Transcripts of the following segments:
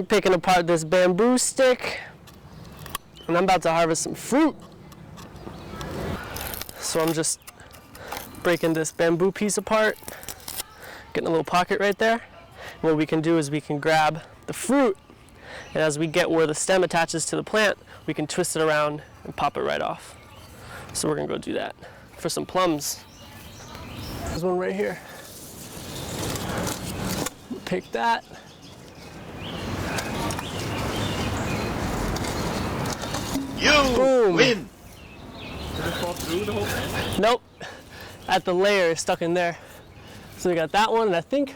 I'm picking apart this bamboo stick, and I'm about to harvest some fruit. So I'm just breaking this bamboo piece apart, getting a little pocket right there. What we can do is we can grab the fruit, and as we get where the stem attaches to the plant, we can twist it around and pop it right off. So we're gonna go do that for some plums. There's one right here. Pick that. You Boom. win! Did it fall through the whole thing? Nope. At the layer is stuck in there. So we got that one, and I think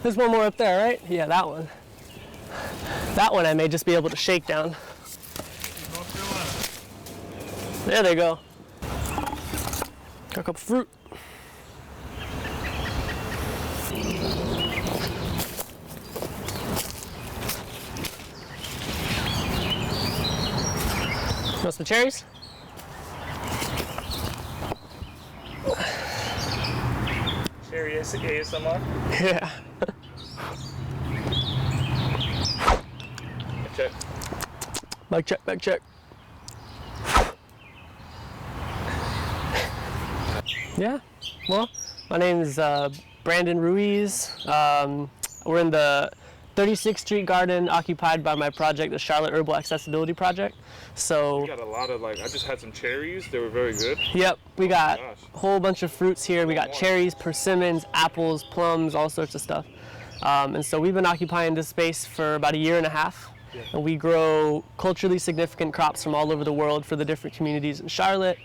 there's one more up there, right? Yeah, that one. That one I may just be able to shake down. There they go. Got a couple fruit. Want some cherries? Cherry ASMR? Yeah. Check. Mic check, mic check. Yeah, well, my name is Brandon Ruiz. We're in the 36th Street Garden, occupied by my project, the Charlotte Herbal Accessibility Project. So We got a lot of, like, I just had some cherries. They were very good. yep, we got gosh. a whole bunch of fruits here. We got cherries, persimmons, apples, plums, all sorts of stuff. And so we've been occupying this space for about a year and a half. Yeah. And we grow culturally significant crops from all over the world for the different communities in Charlotte.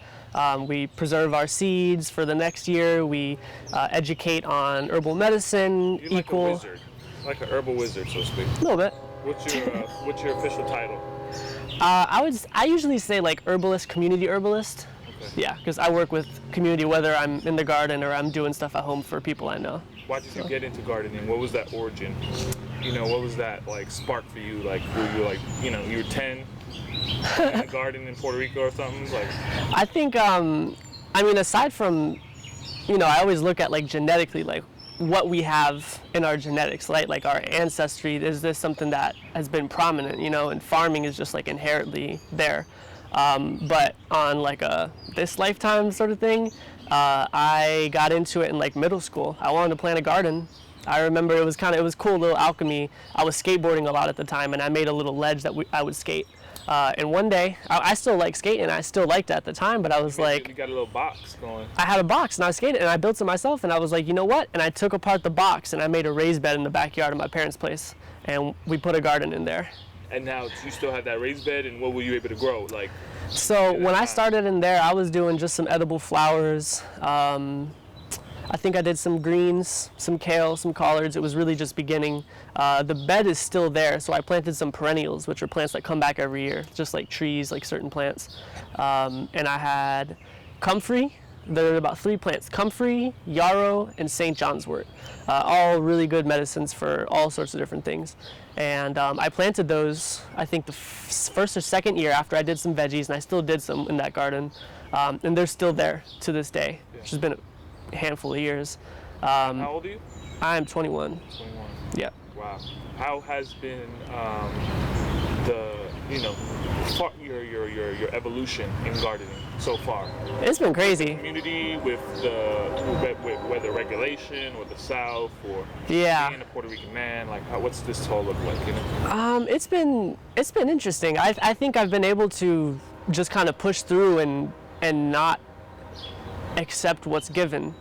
We preserve our seeds for the next year. We educate on herbal medicine, You're like a wizard. Like an herbal wizard, so to speak. A little bit. What's your official title? I usually say like herbalist, community herbalist. Okay. Yeah, because I work with community, whether I'm in the garden or I'm doing stuff at home for people I know. Why did you get into gardening? What was that origin? You know, what was that like spark for you? Like, were you like, you know, you were 10 in a garden in Puerto Rico or something? Like, I think, I mean, aside from, you know, I always look at like genetically, like what we have in our genetics, right? Like our ancestry, is this something that has been prominent, you know, and farming is just like inherently there. But on like this lifetime sort of thing, I got into it in like middle school. I wanted to plant a garden. I remember it was cool, little alchemy. I was skateboarding a lot at the time, and I made a little ledge that I would skate. And one day, I still like skating, I still liked it at the time, but I was like, you got a little box going. I had a box and I skated and I built it myself, and I was like, you know what? And I took apart the box and I made a raised bed in the backyard of my parents' place, and we put a garden in there. And now you still have that raised bed, and what were you able to grow? Like, So when I started in there, I was doing just some edible flowers. I think I did some greens, some kale, some collards. It was really just beginning. The bed is still there, so I planted some perennials, which are plants that come back every year, just like trees, like certain plants. And I had comfrey. There are about 3 plants: comfrey, yarrow, and St. John's wort. All really good medicines for all sorts of different things. And I planted those, I think, the first or second year after I did some veggies, and I still did some in that garden. And they're still there to this day, which has been a handful of years. how old are you? I'm 21. 21. Yeah. Wow. How has been your evolution in gardening so far? It's been crazy. Community with whether regulation or the South or Yeah. being a Puerto Rican man, like what's this all look like? You know? It's been interesting. I think I've been able to just kind of push through and not accept what's given.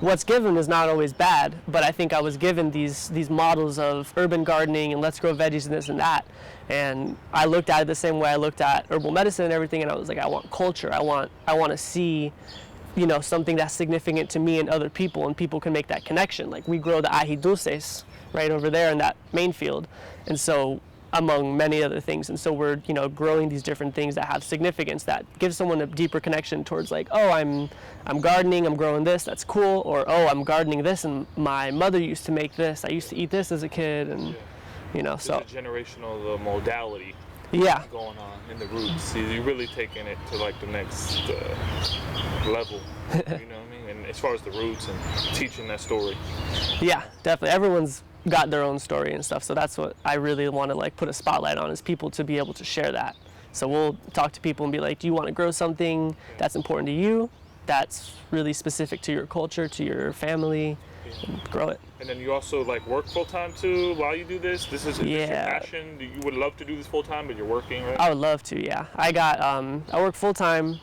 What's given is not always bad, but I think I was given these models of urban gardening and let's grow veggies and this and that. And I looked at it the same way I looked at herbal medicine and everything, and I was like, I want culture. I want to see, you know, something that's significant to me and other people, and people can make that connection. Like, we grow the ají dulces right over there in that main field. And so, among many other things, and so we're, you know, growing these different things that have significance, that gives someone a deeper connection towards, like, oh, I'm gardening, I'm growing this, that's cool, or oh, I'm gardening this and my mother used to make this, I used to eat this as a kid, and you know, so there's a generational modality yeah, going on in the roots. You're really taking it to like the next level. You know what I mean? And as far as the roots and teaching that story. yeah, definitely. got their own story and stuff. So that's what I really want to like put a spotlight on, is people to be able to share that. So we'll talk to people and be like, do you want to grow something that's important to you, that's really specific to your culture, to your family, and grow it. And then you also like work full time too while you do this? This is your passion? You would love to do this full time, but you're working, right? I would love to, yeah. I work full time,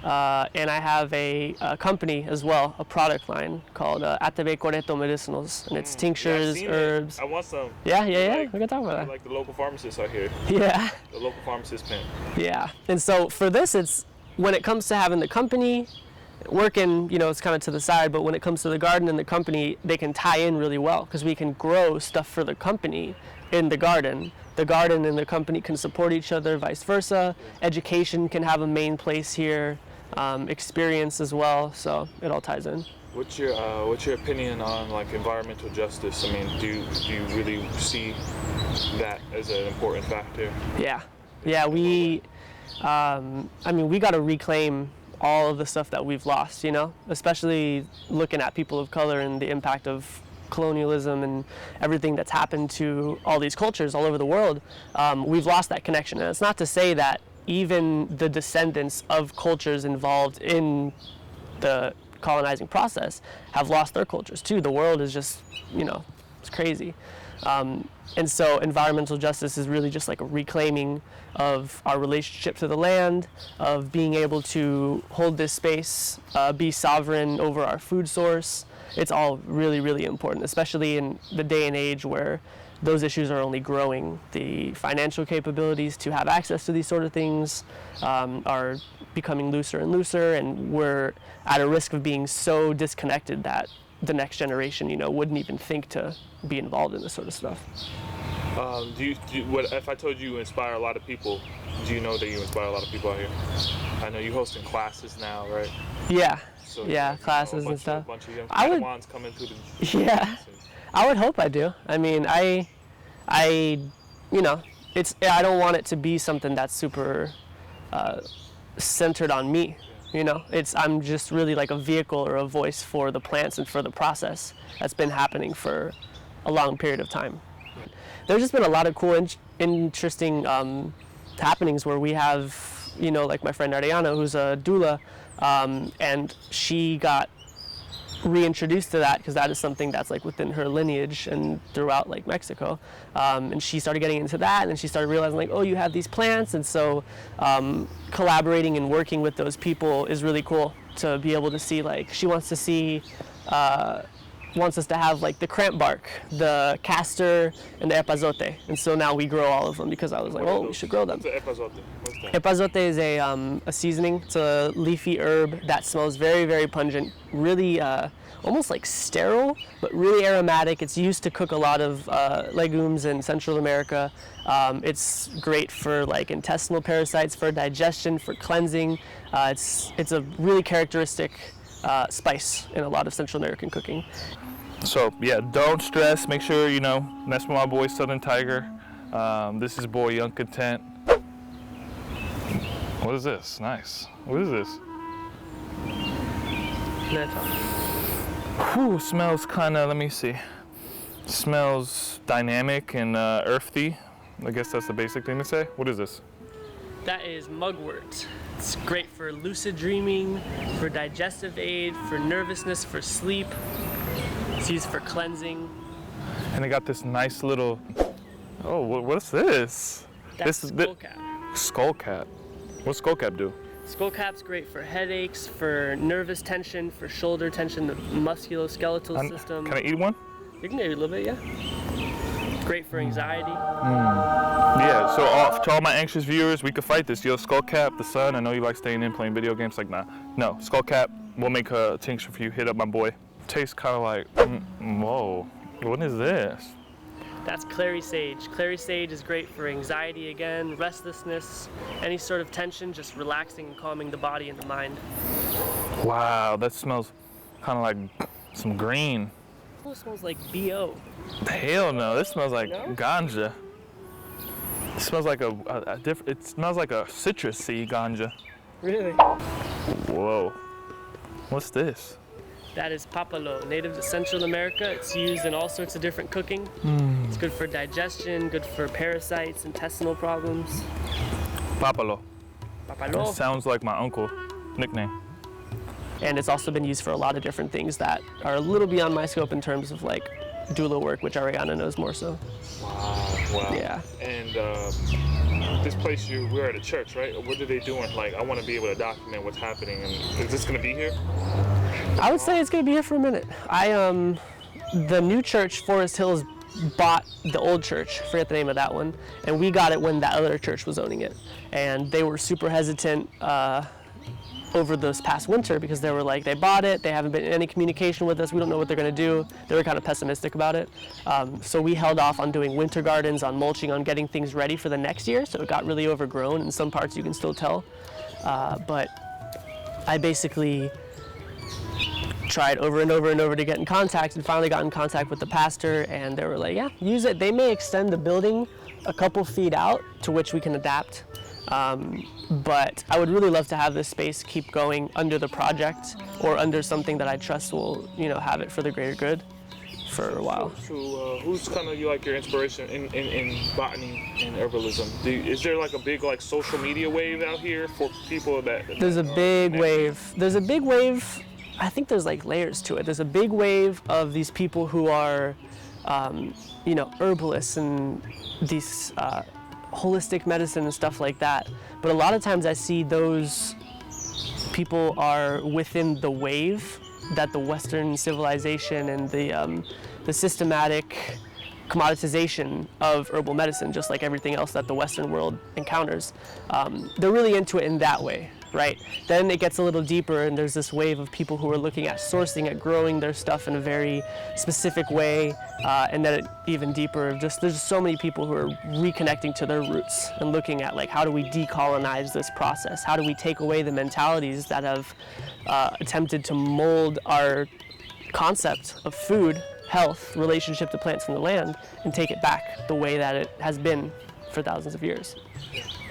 and I have a company as well, a product line called Puerto Medicinals, and it's tinctures, herbs. I want some. Yeah. Like, we can talk about that. Like the local pharmacist out here. Yeah. The local pharmacist pen. Yeah. And so for this, it's when it comes to having the company, working, it's kind of to the side, but when it comes to the garden and the company, they can tie in really well because we can grow stuff for the company in the garden. The garden and the company can support each other, vice versa. Education can have a main place here, experience as well, so it all ties in. What's your opinion on like environmental justice? I mean, do you really see that as an important factor? Yeah, we got to reclaim all of the stuff that we've lost, especially looking at people of color and the impact of colonialism and everything that's happened to all these cultures all over the world. We've lost that connection. And it's not to say that even the descendants of cultures involved in the colonizing process have lost their cultures too. The world is just, it's crazy. And so environmental justice is really just like a reclaiming of our relationship to the land, of being able to hold this space, be sovereign over our food source. It's all really, really important, especially in the day and age where those issues are only growing. The financial capabilities to have access to these sort of things are becoming looser and looser, and we're at a risk of being so disconnected that the next generation, wouldn't even think to be involved in this sort of stuff. What if I told you inspire a lot of people? Do you know that you inspire a lot of people out here? I know you're hosting classes now, right? Yeah. So Classes and stuff. A bunch of young Padawans coming through the I would hope I do. I mean, I don't want it to be something that's super centered on me. I'm just really like a vehicle or a voice for the plants and for the process that's been happening for a long period of time. There's just been a lot of cool, interesting happenings where we have, like my friend Ariana, who's a doula, and she got reintroduced to that because that is something that's like within her lineage and throughout like Mexico, and she started getting into that, and she started realizing like, oh, you have these plants, and so collaborating and working with those people is really cool to be able to see. Like, she wants us to have like the cramp bark, the castor, and the epazote, and so now we grow all of them because I was like, well, we should grow them. What's the epazote? What's that? Epazote is a seasoning. It's a leafy herb that smells very, very pungent, really almost like sterile, but really aromatic. It's used to cook a lot of legumes in Central America. It's great for like intestinal parasites, for digestion, for cleansing. It's a really characteristic spice in a lot of Central American cooking. So yeah, don't stress. Make sure mess with my boy Southern Tiger. This is boy YungContent. What is this? Nice. What is this? Whew, smells kind of. Let me see. Smells dynamic and earthy. I guess that's the basic thing to say. What is this? That is mugwort. It's great for lucid dreaming, for digestive aid, for nervousness, for sleep. It's used for cleansing. And they got this nice little, oh, what's this? That's skullcap. Skullcap. What's skullcap do? Skullcap's great for headaches, for nervous tension, for shoulder tension, the musculoskeletal system. Can I eat one? You can eat a little bit, yeah. Great for anxiety. Yeah, so to all my anxious viewers, we could fight this. Yo, skullcap, the sun, I know you like staying in playing video games. Like, nah. No, skullcap, we'll make a tincture for you. Hit up my boy. Tastes kind of like, whoa, what is this? That's clary sage. Clary sage is great for anxiety again, restlessness, any sort of tension, just relaxing and calming the body and the mind. Wow, that smells kind of like some green. It smells like BO. Hell no, this smells like ganja. It smells like it smells like a citrusy ganja. Really? Whoa. What's this? That is papalo, native to Central America. It's used in all sorts of different cooking. It's good for digestion, good for parasites, intestinal problems. Papalo. Papalo. Sounds like my uncle nickname. And it's also been used for a lot of different things that are a little beyond my scope in terms of like doula work, which Ariana knows more so. Wow. Yeah. And this place, we're at a church, right? What are they doing? Like, I want to be able to document what's happening. And is this going to be here? I would say it's going to be here for a minute. The new church, Forest Hills, bought the old church, forget the name of that one, and we got it when that other church was owning it. And they were super hesitant over this past winter because they were like, they bought it, they haven't been in any communication with us, we don't know what they're going to do. They were kind of pessimistic about it. So we held off on doing winter gardens, on mulching, on getting things ready for the next year, so it got really overgrown. In some parts you can still tell. But I basically tried over and over and over to get in contact, and finally got in contact with the pastor, and they were like, yeah, use it. They may extend the building a couple feet out to which we can adapt. But I would really love to have this space keep going under the project or under something that I trust will, have it for the greater good for a while. So who's kind of your inspiration in botany and herbalism? Is there like a big social media wave out here for people that There's a big wave. There's a big wave. I think there's layers to it. There's a big wave of these people who are, herbalists and these holistic medicine and stuff like that. But a lot of times I see those people are within the wave that the Western civilization and the systematic commoditization of herbal medicine, just like everything else that the Western world encounters. They're really into it in that way, right? Then it gets a little deeper, and there's this wave of people who are looking at sourcing, at growing their stuff in a very specific way, and then even deeper, there's so many people who are reconnecting to their roots and looking at how do we decolonize this process? How do we take away the mentalities that have attempted to mold our concept of food, health, relationship to plants and the land, and take it back the way that it has been for thousands of years.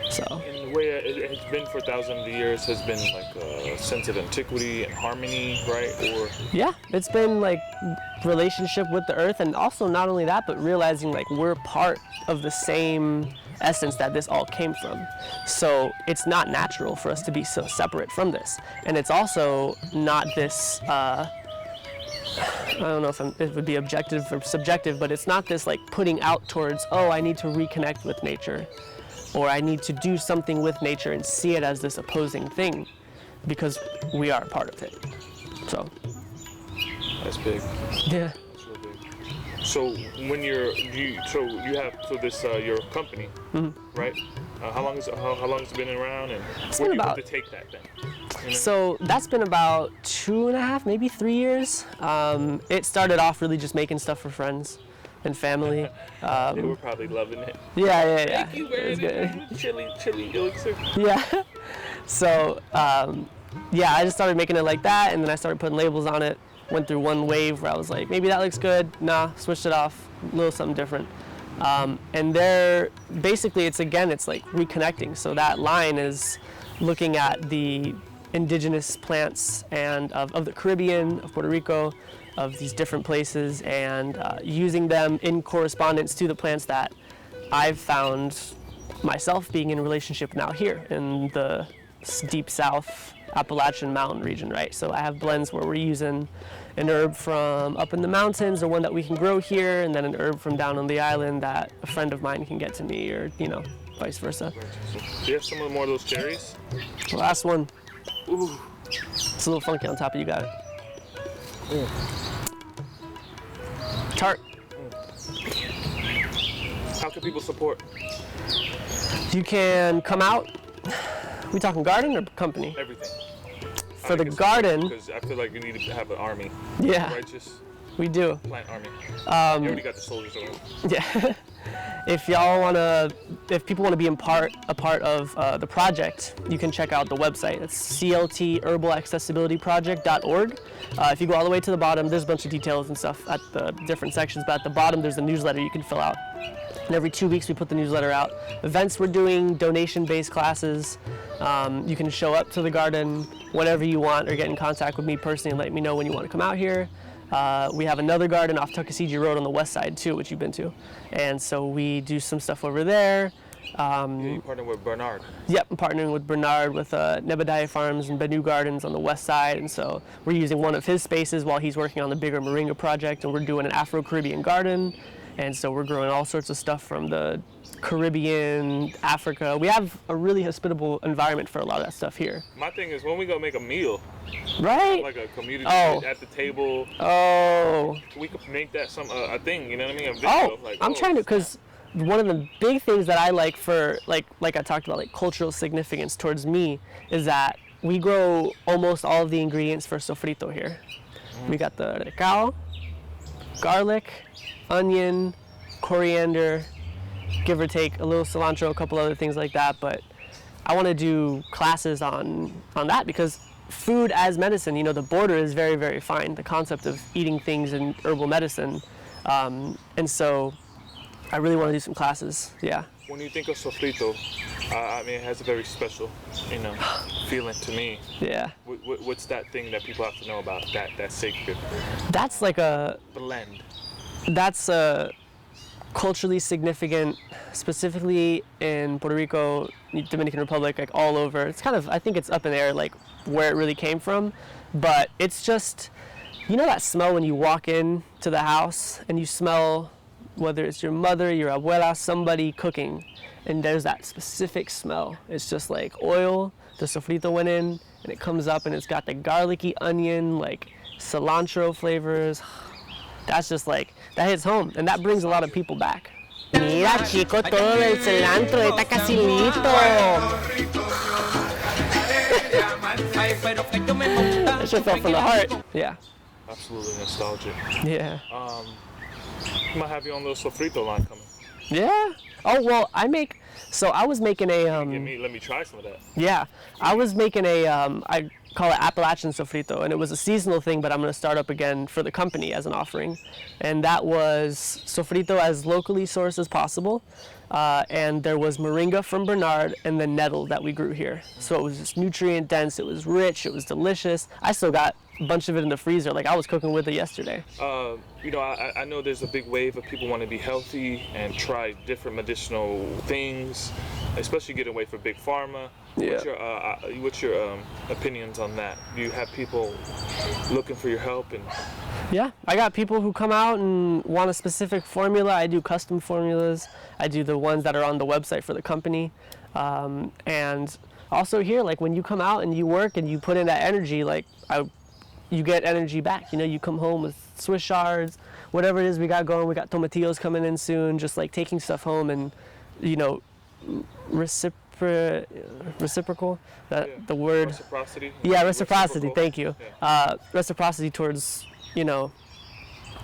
So. And the way it has been for thousands of years has been a sense of antiquity and harmony, right? Or yeah, it's been relationship with the earth, and also not only that, but realizing we're part of the same essence that this all came from. So it's not natural for us to be so separate from this, and it's also not this. I don't know if it would be objective or subjective, but it's not this putting out towards, oh, I need to reconnect with nature, or I need to do something with nature and see it as this opposing thing, because we are a part of it. So. That's big. Yeah. That's real big. So when you have this your company, right? How long has it been around, and where do you hope to take that then? So that's been about 2.5, maybe 3 years. It started off really just making stuff for friends and family. They were probably loving it. Yeah. Thank you, Brandon. Chili elixir. Yeah. So, I just started making it like that, and then I started putting labels on it. Went through one wave where I was like, maybe that looks good. Nah, switched it off, a little something different. And there, basically, it's reconnecting. So that line is looking at the indigenous plants and of the Caribbean, of Puerto Rico, of these different places, and using them in correspondence to the plants that I've found myself being in relationship now here in the deep south Appalachian mountain region, right? So I have blends where we're using an herb from up in the mountains, or one that we can grow here, and then an herb from down on the island that a friend of mine can get to me, or vice versa. Do you have some more of those cherries? The last one. Ooh. It's a little funky on top, but you got it. Tart. How can people support? You can come out. We talking garden or company? Everything. For the garden. Because I feel like you need to have an army. Yeah. Righteous. We do. Plant army. You already got the soldiers around. Yeah. If people want to be a part of the project, you can check out the website. It's cltherbalaccessibilityproject.org. If you go all the way to the bottom, there's a bunch of details and stuff at the different sections, but at the bottom there's a newsletter you can fill out. And every 2 weeks we put the newsletter out. Events we're doing, donation-based classes. You can show up to the garden whenever you want or get in contact with me personally and let me know when you want to come out here. We have another garden off Tuckasegee Road on the west side too, which you've been to. And so we do some stuff over there. You partner with Bernard. Yep, I'm partnering with Bernard with Nebadiah Farms and Benu Gardens on the west side. And so we're using one of his spaces while he's working on the bigger Moringa project. And we're doing an Afro-Caribbean garden. And so we're growing all sorts of stuff from the Caribbean, Africa. We have a really hospitable environment for a lot of that stuff here. My thing is when we go make a meal, right? Like a community at the table. Oh. We could make that a thing, you know what I mean? A Oh, video of I'm trying to, because one of the big things that I like for, like I talked about, like cultural significance towards me, is that we grow almost all of the ingredients for sofrito here. We got the recao, garlic, onion, coriander, give or take a little cilantro, a couple other things like that. But I want to do classes on that because food as medicine, you know, the border is very, very fine. The concept of eating things in herbal medicine. And so I really want to do some classes, yeah. When you think of sofrito, I mean, it has a very special, you know, feeling to me. Yeah. What's that thing that people have to know about that sacred? That's like a blend. That's culturally significant, specifically in Puerto Rico, Dominican Republic, like all over. It's kind of, I think it's up in the air, like where it really came from. But it's just, you know that smell when you walk in to the house and you smell, whether it's your mother, your abuela, somebody cooking, and there's that specific smell. It's just like oil, the sofrito went in, and it comes up and it's got the garlicky onion, like cilantro flavors. That's just like, that hits home, and that brings a lot of people back. Mira, chico, todo el cilantro está casi listo. That shit felt from the heart. Yeah. Absolutely nostalgic. Yeah. You might have your own little sofrito line coming. Yeah. Oh, well, I was making a, let me try some of that. Yeah. I was making a, I call it Appalachian sofrito, and it was a seasonal thing, but I'm going to start up again for the company as an offering. And that was sofrito as locally sourced as possible. And there was moringa from Bernard and then nettle that we grew here. So it was just nutrient dense, it was rich, it was delicious. I still got a bunch of it in the freezer, like I was cooking with it yesterday. You know, I know there's a big wave of people want to be healthy and try different medicinal things, especially get away from big pharma. Yeah. What's your opinions on that? Do you have people looking for your help? And yeah, I got people who come out and want a specific formula. I do custom formulas. I do the ones that are on the website for the company. And also here, like when you come out and you work and you put in that energy, like you get energy back. You know, you come home with Swiss shards, whatever it is we got going. We got tomatillos coming in soon, just like taking stuff home and, you know, reciprocal, the word. Reciprocity. Yeah, reciprocity, thank you. Yeah. Reciprocity towards, you know,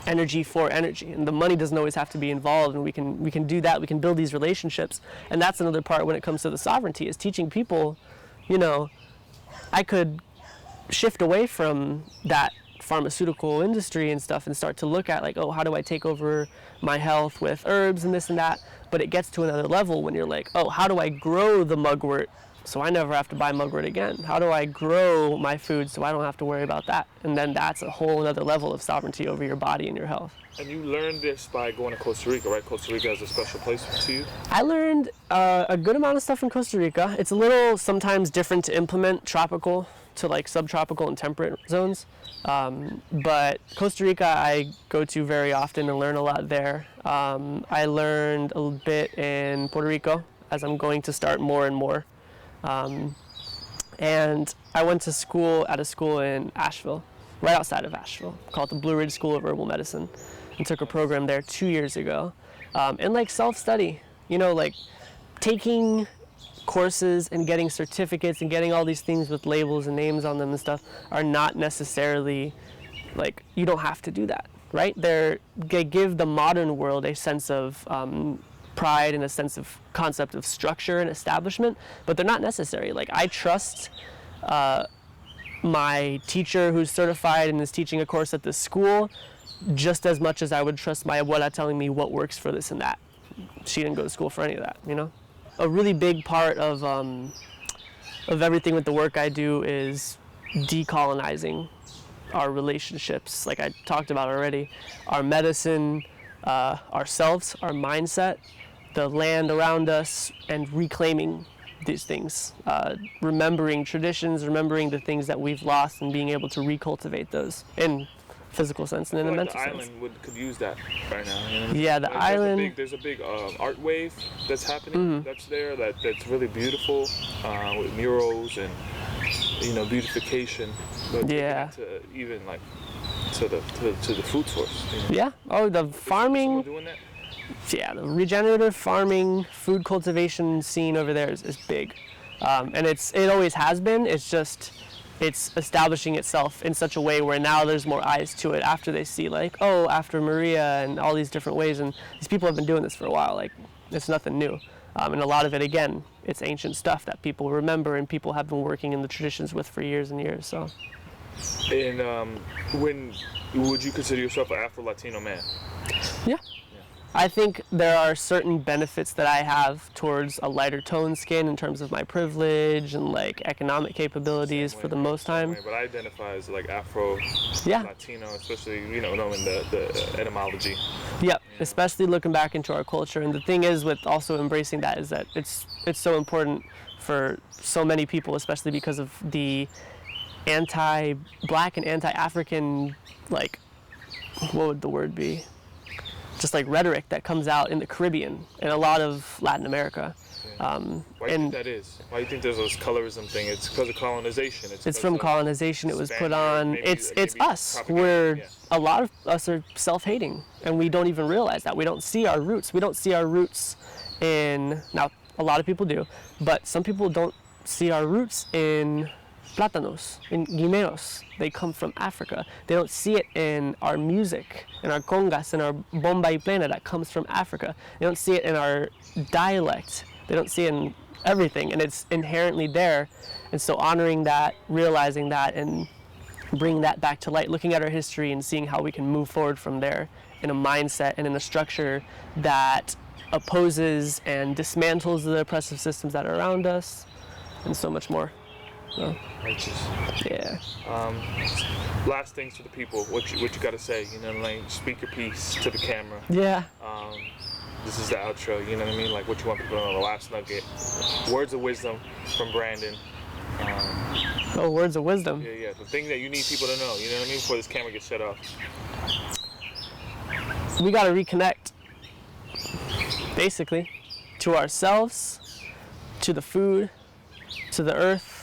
energy for energy. And the money doesn't always have to be involved, and we can do that. We can build these relationships. And that's another part when it comes to the sovereignty, is teaching people, you know, I could shift away from that pharmaceutical industry and stuff and start to look at like, oh, how do I take over my health with herbs and this and that? But it gets to another level when you're like, oh, how do I grow the mugwort so I never have to buy mugwort again? How do I grow my food so I don't have to worry about that? And then that's a whole other level of sovereignty over your body and your health. And you learned this by going to Costa Rica, right? Costa Rica has a special place to you? I learned a good amount of stuff in Costa Rica. It's a little sometimes different to implement tropical to like subtropical and temperate zones. But Costa Rica I go to very often and learn a lot there. I learned a bit in Puerto Rico, as I'm going to start more and more. And I went to school at a school in Asheville, right outside of Asheville, called the Blue Ridge School of Herbal Medicine, and took a program there 2 years ago. And like self-study, you know, like taking courses and getting certificates and getting all these things with labels and names on them and stuff are not necessarily, like, you don't have to do that, right? They give the modern world a sense of pride and a sense of concept of structure and establishment, but they're not necessary. Like, I trust my teacher who's certified and is teaching a course at this school just as much as I would trust my abuela telling me what works for this and that. she didn't go to school for any of that, you know? A really big part of everything with the work I do is decolonizing our relationships, like I talked about already, our medicine, ourselves, our mindset, the land around us, and reclaiming these things, remembering traditions, remembering the things that we've lost, and being able to recultivate those in physical sense and in a mental sense. The island could use that right now. You know? Yeah, the like, island. There's a big art wave that's happening. That's there. That's really beautiful with murals and beautification. But yeah. To even like to the food source. You know? Yeah. Oh, the farming. Is doing that? Yeah, the regenerative farming, food cultivation scene over there is big, and it always has been. It's establishing itself in such a way where now there's more eyes to it after they see like, oh, after Maria and all these different ways, and these people have been doing this for a while. Like, it's nothing new, and a lot of it, again, it's ancient stuff that people remember and people have been working in the traditions with for years and years. So. And when would you consider yourself an Afro-Latino man? Yeah. I think there are certain benefits that I have towards a lighter tone skin in terms of my privilege and like economic capabilities for the most time. But I identify as like Afro, yeah. Latino, especially knowing the etymology. Yep, especially looking back into our culture. And the thing is with also embracing that is that it's so important for so many people, especially because of the anti-Black and anti-African, like, what would the word be? Just like rhetoric that comes out in the Caribbean and a lot of Latin America. Why do you think that is? Why do you think there's this colorism thing? It's because of colonization. It's from colonization. It was put on. It's us. A lot of us are self-hating, and we don't even realize that. We don't see our roots. We don't see our roots in, now a lot of people do, but some people don't see our roots in plátanos, in guineos. They come from Africa. They don't see it in our music, in our congas, in our bomba y plena that comes from Africa. They don't see it in our dialect. They don't see it in everything, and it's inherently there. And so honoring that, realizing that, and bringing that back to light, looking at our history and seeing how we can move forward from there in a mindset and in a structure that opposes and dismantles the oppressive systems that are around us, and so much more. So, righteous. Yeah. Last things to the people. What you got to say? Like speak your piece to the camera. Yeah. This is the outro. You know what I mean? Like what you want people to know. The last nugget. Words of wisdom from Brandon. Oh, words of wisdom. Yeah. The thing that you need people to know. You know what I mean? Before this camera gets shut off. We got to reconnect. Basically, to ourselves, to the food, to the earth,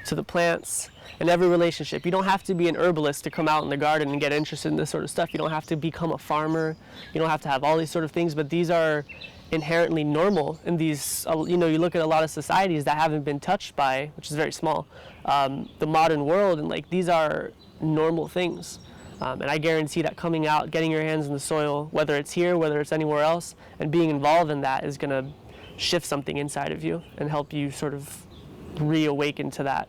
to the plants, in every relationship. You don't have to be an herbalist to come out in the garden and get interested in this sort of stuff. You don't have to become a farmer. You don't have to have all these sort of things, but these are inherently normal in these, you look at a lot of societies that haven't been touched by, which is very small, the modern world, and like these are normal things. And I guarantee that coming out, getting your hands in the soil, whether it's here, whether it's anywhere else, and being involved in that is gonna shift something inside of you and help you sort of reawaken to that.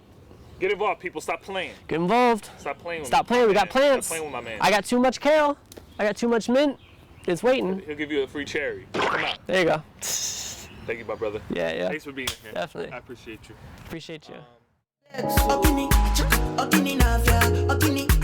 Get involved, people. Stop playing. Get involved. Stop playing with Stop playing. We got plants. Stop playing with my man. I got too much kale. I got too much mint. It's waiting. He'll give you a free cherry. Come out. There you go. Thank you, my brother. Yeah. Thanks for being here. Definitely. I appreciate you. Appreciate you.